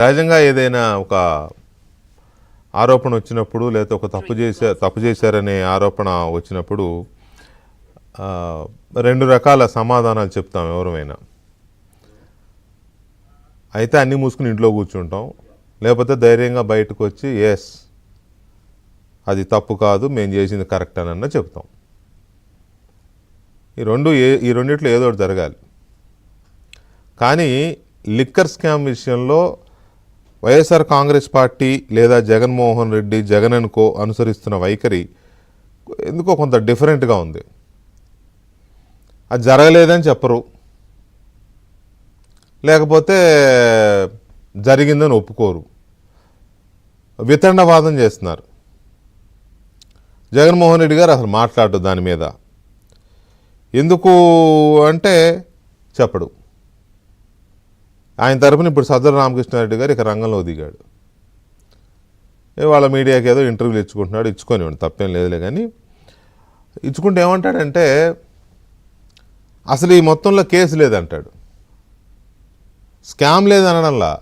సహజంగా ఏదైనా ఒక ఆరోపణ వచ్చినప్పుడు లేదా ఒక తప్పు చేశారనే ఆరోపణ వచ్చినప్పుడు రెండు రకాల సమాధానాలు చెప్తాం ఎవరైనా. అయితే అన్నీ మూసుకుని ఇంట్లో కూర్చుంటాం, లేకపోతే ధైర్యంగా బయటకు వచ్చి ఎస్ అది తప్పు కాదు, మేము చేసింది కరెక్ట్ అని చెప్తాం. ఈ రెండిట్లో ఏదో ఒకటి జరగాలి. కానీ లిక్కర్ స్కామ్ విషయంలో వైఎస్ఆర్ కాంగ్రెస్ పార్టీ లేదా జగన్మోహన్ రెడ్డి, జగన్ అండ్ కో అనుసరిస్తున్న వైఖరి ఎందుకో కొంత డిఫరెంట్గా ఉంది. అది జరగలేదని చెప్పరు, లేకపోతే జరిగిందని ఒప్పుకోరు, వితండవాదం చేస్తున్నారు. జగన్మోహన్ రెడ్డి గారు అసలు మాట్లాడు దాని మీద. ఎందుకు అంటే చెప్పడు. ఆయన తరపున ఇప్పుడు సజ్జల రామకృష్ణారెడ్డి గారు ఇక రంగంలో దిగాడు. వాళ్ళ మీడియాకి ఏదో ఇంటర్వ్యూలు ఇచ్చుకుంటున్నాడు, ఇచ్చుకోనివ్వండి, తప్పేం లేదులే. కానీ ఇచ్చుకుంటే ఏమంటాడంటే అసలు ఈ మొత్తంలో కేసు లేదంటాడు, స్కామ్ లేదు అనడంలా,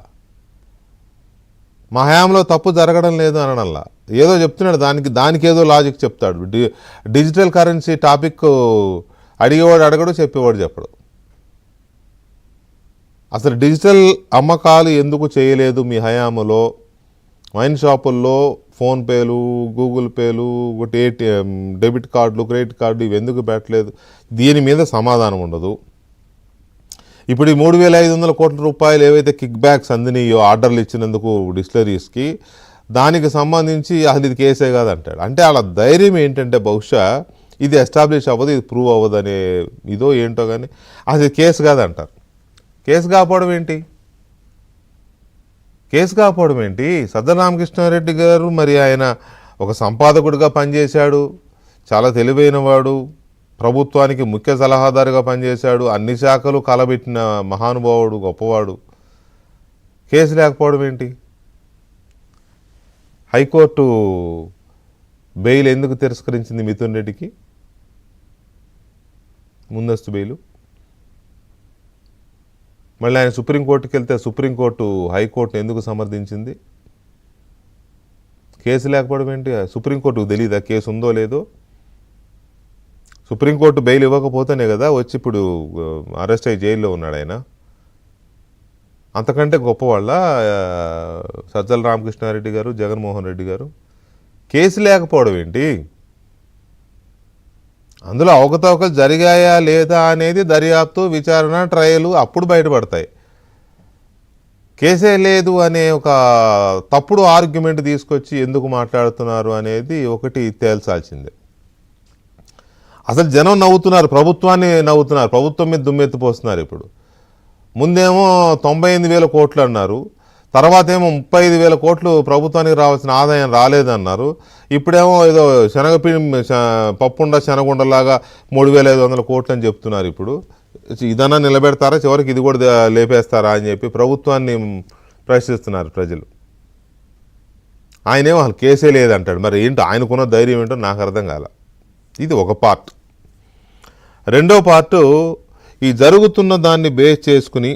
మా హయాంలో తప్పు జరగడం లేదు అనడంలా, ఏదో చెప్తున్నాడు. దానికి ఏదో లాజిక్ చెప్తాడు. డిజిటల్ కరెన్సీ టాపిక్ అడిగేవాడు అడగడు, చెప్పేవాడు చెప్పడు. అసలు డిజిటల్ అమ్మకాలు ఎందుకు చేయలేదు మీ హయాంలో, వైన్ షాపుల్లో ఫోన్పేలు, గూగుల్ పేలు, ఒకటి ఏటీఎం, డెబిట్ కార్డులు, క్రెడిట్ కార్డు ఇవి ఎందుకు పెట్టలేదు, దీని మీద సమాధానం ఉండదు. ఇప్పుడు ఈ 3,500 కోట్ల రూపాయలు ఏవైతే కిక్ బ్యాక్స్ అందినాయో ఆర్డర్లు ఇచ్చినందుకు డిస్టిలరీస్కి, దానికి సంబంధించి అసలు ఇది కేసే కాదంటాడు. అంటే అలా ధైర్యం ఏంటంటే బహుశా ఇది ఎస్టాబ్లిష్ అవ్వదు, ఇది ప్రూవ్ అవ్వదు అనే ఇదో ఏంటో. కానీ అది కేసు కాదంటారు. కేసు కాకపోవడం ఏంటి? సజ్జల రామకృష్ణారెడ్డి గారు మరి ఆయన ఒక సంపాదకుడిగా పనిచేశాడు, చాలా తెలివైన వాడు, ప్రభుత్వానికి ముఖ్య సలహాదారుగా పనిచేశాడు, అన్ని శాఖలు కలబెట్టిన మహానుభావుడు, గొప్పవాడు. కేసు లేకపోవడం ఏంటి? హైకోర్టు బెయిల్ ఎందుకు తిరస్కరించింది మిథున్ రెడ్డికి, ముందస్తు బెయిలు? మళ్ళీ ఆయన సుప్రీంకోర్టుకి వెళ్తే సుప్రీంకోర్టు హైకోర్టును ఎందుకు సమర్థించింది? కేసు లేకపోవడం ఏంటి? సుప్రీంకోర్టుకు తెలియదా కేసు ఉందో లేదో? సుప్రీంకోర్టు బెయిల్ ఇవ్వకపోతేనే కదా వచ్చి ఇప్పుడు అరెస్ట్ అయ్యి జైల్లో ఉన్నాడు ఆయన. అంతకంటే గొప్పవాళ్ళ సజ్జల రామకృష్ణారెడ్డి గారు, జగన్మోహన్ రెడ్డి గారు? కేసు లేకపోవడం ఏంటి? అందులో అవకతవకలు జరిగాయా లేదా అనేది దర్యాప్తు, విచారణ, ట్రయలు అప్పుడు బయటపడతాయి. కేసే లేదు అనే ఒక తప్పుడు ఆర్గ్యుమెంట్ తీసుకొచ్చి ఎందుకు మాట్లాడుతున్నారు అనేది ఒకటి తేల్చాల్సిందే. అసలు జనం నవ్వుతున్నారు, ప్రభుత్వాన్ని నవ్వుతున్నారు, ప్రభుత్వం మీద దుమ్మెత్తిపోస్తున్నారు. ఇప్పుడు ముందేమో 98,000 కోట్లు అన్నారు, తర్వాత ఏమో 35,000 కోట్లు ప్రభుత్వానికి రావాల్సిన ఆదాయం రాలేదన్నారు. ఇప్పుడేమో ఏదో పప్పుండ శనగుండలాగా 3,500 కోట్లు అని చెప్తున్నారు. ఇప్పుడు ఇదన్నా నిలబెడతారా, చివరికి ఇది కూడా లేపేస్తారా అని చెప్పి ప్రభుత్వాన్ని ప్రశ్నిస్తున్నారు ప్రజలు. ఆయనేమో అసలు కేసే లేదంటాడు. మరి ఏంటో ఆయనకున్న ధైర్యం ఏంటో నాకు అర్థం కాల. ఇది ఒక పార్ట్. రెండో పార్టు, ఈ జరుగుతున్న దాన్ని బేస్ చేసుకుని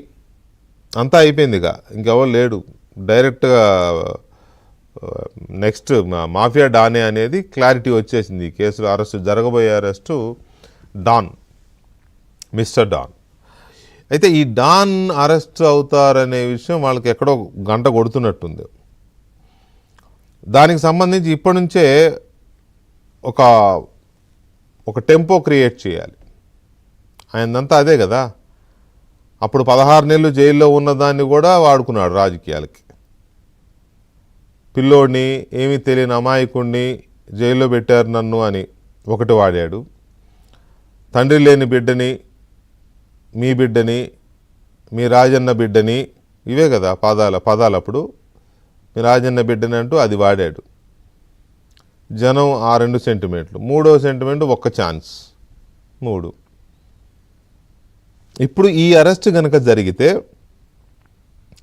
అంతా అయిపోయింది, ఇంకెవరు లేడు, డైరెక్ట్గా నెక్స్ట్ మాఫియా డానే అనేది క్లారిటీ వచ్చేసింది. ఈ కేసులో అరెస్టు, జరగబోయే అరెస్టు డాన్, మిస్టర్ డాన్. అయితే ఈ డాన్ అరెస్ట్ అవుతారనే విషయం వాళ్ళకి ఎక్కడో గంట కొడుతున్నట్టుంది. దానికి సంబంధించి ఇప్పటి నుంచే ఒక టెంపో క్రియేట్ చేయాలి. ఆయనంతా అదే కదా. అప్పుడు 16 నెలలు జైల్లో ఉన్నదాన్ని కూడా వాడుకున్నాడు రాజకీయాలకి. పిల్లోడిని, ఏమీ తెలియని అమాయకుడిని జైల్లో పెట్టారు నన్ను అని ఒకటి వాడాడు. తండ్రి లేని బిడ్డని, మీ బిడ్డని, మీ రాజన్న బిడ్డని, ఇవే కదా పదాలు అప్పుడు. మీ రాజన్న బిడ్డని అంటూ అది వాడాడు. జనం ఆ 2 సెంటిమెంట్లు. మూడో సెంటిమెంట్ ఒక్క ఛాన్స్ 3. ఇప్పుడు ఈ అరెస్ట్ కనుక జరిగితే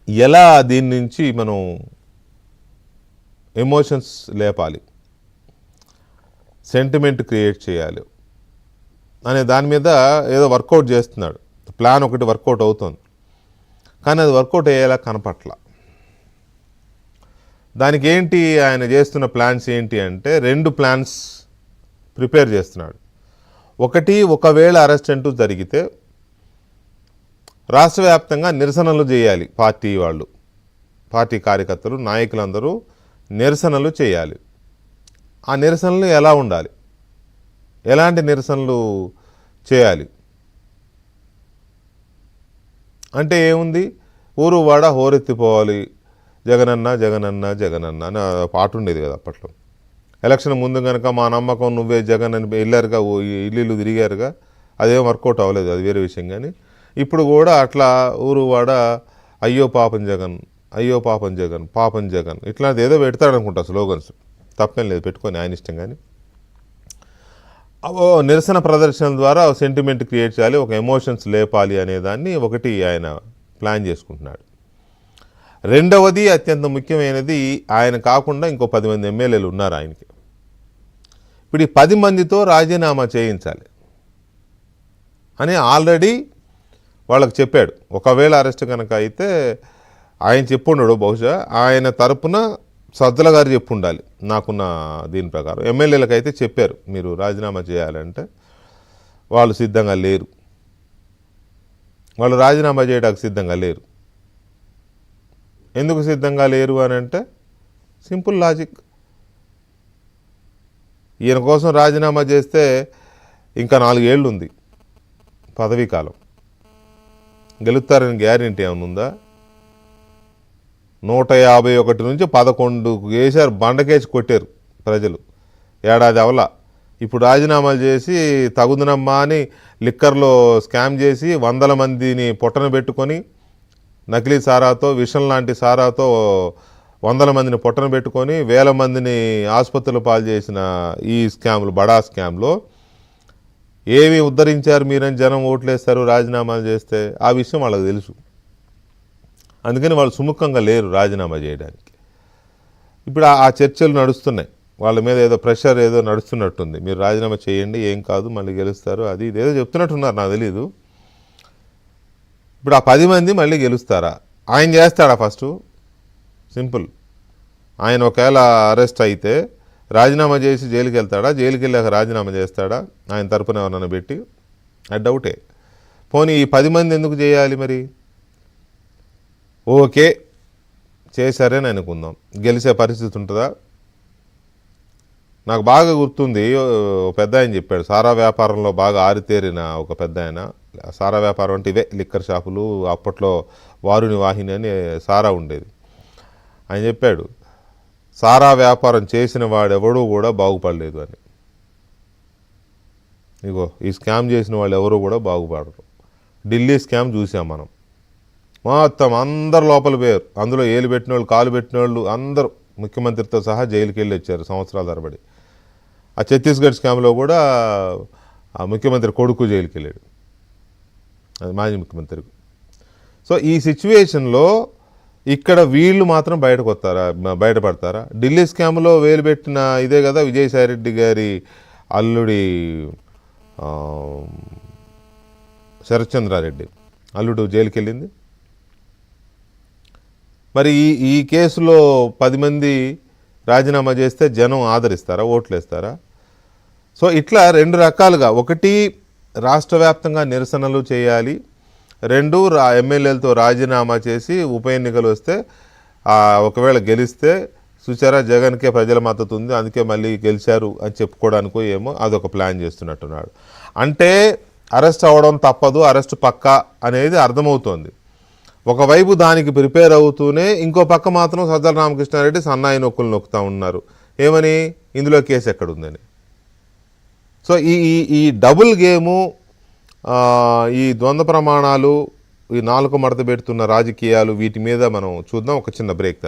ఎలా దీని నుంచి మనం ఎమోషన్స్ లేపాలి, సెంటిమెంట్ క్రియేట్ చేయాలి అనే దాని మీద ఏదో వర్కౌట్ చేస్తున్నాడు. ప్లాన్ ఒకటి వర్కౌట్ అవుతుంది, కానీ అది వర్కౌట్ అయ్యేలా కనపట్ల. దానికి ఏంటి ఆయన చేస్తున్న ప్లాన్స్ ఏంటి అంటే 2 ప్లాన్స్ ప్రిపేర్ చేస్తున్నాడు. ఒకటి, ఒకవేళ అరెస్ట్ అంటూ జరిగితే రాష్ట్ర వ్యాప్తంగా నిరసనలు చేయాలి. పార్టీ కార్యకర్తలు, నాయకులందరూ నిరసనలు చేయాలి. ఆ నిరసనలు ఎలా ఉండాలి, ఎలాంటి నిరసనలు చేయాలి అంటే ఏముంది, ఊరు వాడ హోరెత్తిపోవాలి, జగనన్న జగనన్న జగనన్న అని పాట ఉండేది కదా అప్పట్లో. ఎలక్షన్ ముందు కనుక మా నమ్మకం నువ్వే జగన్ అని వెళ్ళారుగా, ఇల్లు తిరిగారుగా, అదేం వర్కౌట్ అవ్వలేదు, అది వేరే విషయం. కానీ ఇప్పుడు కూడా అట్లా ఊరు వాడ అయ్యో పాపం జగన్, అయ్యో పాపం జగన్, పాపం జగన్ ఇట్లాంటిది ఏదో పెడతాడనుకుంటా స్లోగన్స్. తప్పేం లేదు, పెట్టుకొని ఆయన ఇష్టం. కానీ నిరసన ప్రదర్శనల ద్వారా సెంటిమెంట్ క్రియేట్ చేయాలి, ఒక ఎమోషన్స్ లేపాలి అనేదాన్ని ఒకటి ఆయన ప్లాన్ చేసుకుంటున్నాడు. రెండవది అత్యంత ముఖ్యమైనది, ఆయన కాకుండా ఇంకో 10 మంది ఎమ్మెల్యేలు ఉన్నారు ఆయనకి. ఇప్పుడు ఈ 10 మందితో రాజీనామా చేయించాలి అని ఆల్రెడీ వాళ్ళకి చెప్పాడు. ఒకవేళ అరెస్ట్ కనుక అయితే ఆయన చెప్పుండడు, బహుశా ఆయన తరపున సజ్జల గారు చెప్పు ఉండాలి నాకున్న దీని ప్రకారం. ఎమ్మెల్యేలకు అయితే చెప్పారు మీరు రాజీనామా చేయాలంటే, వాళ్ళు సిద్ధంగా లేరు, వాళ్ళు రాజీనామా చేయడానికి సిద్ధంగా లేరు. ఎందుకు సిద్ధంగా లేరు అని అంటే సింపుల్ లాజిక్, ఈయన కోసం రాజీనామా చేస్తే ఇంకా 4 ఏళ్ళు ఉంది పదవీ కాలం, గెలుస్తారని గ్యారెంటీ ఏమైనా ఉందా? 151 నుంచి 11 వేశారు, బండకేసి కొట్టారు ప్రజలు, ఏడాది అవలా. ఇప్పుడు రాజీనామాలు చేసి తగుదనమ్మా అని లిక్కర్లో స్కామ్ చేసి 100 మందిని పొట్టన పెట్టుకొని నకిలీ సారాతో, విషం లాంటి సారాతో 100 మందిని పొట్టన పెట్టుకొని 1000 మందిని ఆసుపత్రులు పాలు చేసిన ఈ స్కామ్లు, బడా స్కామ్లో ఏమి ఉద్ధరించారు మీరని జనం ఓట్లేస్తారు రాజీనామాలు చేస్తే? ఆ విషయం వాళ్ళకి తెలుసు. అందుకని వాళ్ళు సుముఖంగా లేరు రాజీనామా చేయడానికి. ఇప్పుడు ఆ చర్చలు నడుస్తున్నాయి, వాళ్ళ మీద ఏదో ప్రెషర్ ఏదో నడుస్తున్నట్టుంది. మీరు రాజీనామా చేయండి, ఏం కాదు, మళ్ళీ గెలుస్తారు, అది ఇదేదో చెప్తున్నట్టున్నారు, నాకు తెలీదు. ఇప్పుడు ఆ 10 మంది మళ్ళీ గెలుస్తారా? ఆయన చేస్తాడా? ఫస్ట్ సింపుల్, ఆయన ఒకవేళ అరెస్ట్ అయితే రాజీనామా చేసి జైలుకి వెళ్తాడా? జైలుకి వెళ్ళాక రాజీనామా చేస్తాడా ఆయన తరపున ఎవరన్నా పెట్టి? అది డౌటే. పోనీ ఈ 10 మంది ఎందుకు చేయాలి మరి? ఓకే చేశారని అనుకుందాం, గెలిచే పరిస్థితి ఉంటుందా? నాకు బాగా గుర్తుంది, పెద్ద ఆయన చెప్పాడు, సారా వ్యాపారంలో బాగా ఆరితేరిన ఒక పెద్ద ఆయన. సారా వ్యాపారం అంటే ఇవే లిక్కర్ షాపులు, అప్పట్లో వారుని వాహిని అని సారా ఉండేది. ఆయన చెప్పాడు, సారా వ్యాపారం చేసిన వాడెవడూ కూడా బాగుపడలేదు అని. ఇగో ఈ స్కామ్ చేసిన వాళ్ళు ఎవరు కూడా బాగుపడరు. ఢిల్లీ స్కామ్ చూసాం మనం, మొత్తం అందరు లోపల పోయారు, అందులో ఏలు పెట్టిన వాళ్ళు, కాలు పెట్టిన వాళ్ళు అందరూ ముఖ్యమంత్రితో సహా జైలుకి వెళ్ళి వచ్చారు సంవత్సరాల తరబడి. ఆ ఛత్తీస్గఢ్ స్కామ్లో కూడా ఆ ముఖ్యమంత్రి కొడుకు జైలుకి వెళ్ళాడు, అది మాజీ ముఖ్యమంత్రి. సో ఈ సిచ్యువేషన్లో ఇక్కడ వీళ్ళు మాత్రం బయటపడతారా? ఢిల్లీ స్కామ్లో వేలు పెట్టిన ఇదే కదా విజయసాయిరెడ్డి గారి అల్లుడి శరత్చంద్రారెడ్డి అల్లుడు జైలుకి వెళ్ళింది. మరి ఈ కేసులో 10 మంది రాజీనామా చేస్తే జనం ఆదరిస్తారా, ఓట్లు వేస్తారా? సో ఇట్లా 2 రకాలుగా, ఒకటి రాష్ట్ర వ్యాప్తంగా నిరసనలు చేయాలి, 2 ఎమ్మెల్యేలతో రాజీనామా చేసి ఉప ఎన్నికలు వస్తే ఒకవేళ గెలిస్తే చూసారా జగన్కే ప్రజల మద్దతు ఉంది, అందుకే మళ్ళీ గెలిచారు అని చెప్పుకోవడానికో ఏమో అదొక ప్లాన్ చేస్తున్నట్టున్నాడు. అంటే అరెస్ట్ అవ్వడం తప్పదు, అరెస్ట్ పక్కా అనేది అర్థమవుతోంది. ఒకవైపు దానికి ప్రిపేర్ అవుతూనే ఇంకో పక్క మాత్రం సజ్జల రామకృష్ణారెడ్డి సన్నాయి నొక్కులు నొక్కుతూ ఉన్నారు, ఏమని, ఇందులో కేసు ఎక్కడుందని. సో ఈ డబుల్ గేము, ఈ ద్వంద్వ ప్రమాణాలు, ఈ 4 మడత పెడుతున్న రాజకీయాలు, వీటి మీద మనం చూద్దాం ఒక చిన్న బ్రేక్ తర్వాత.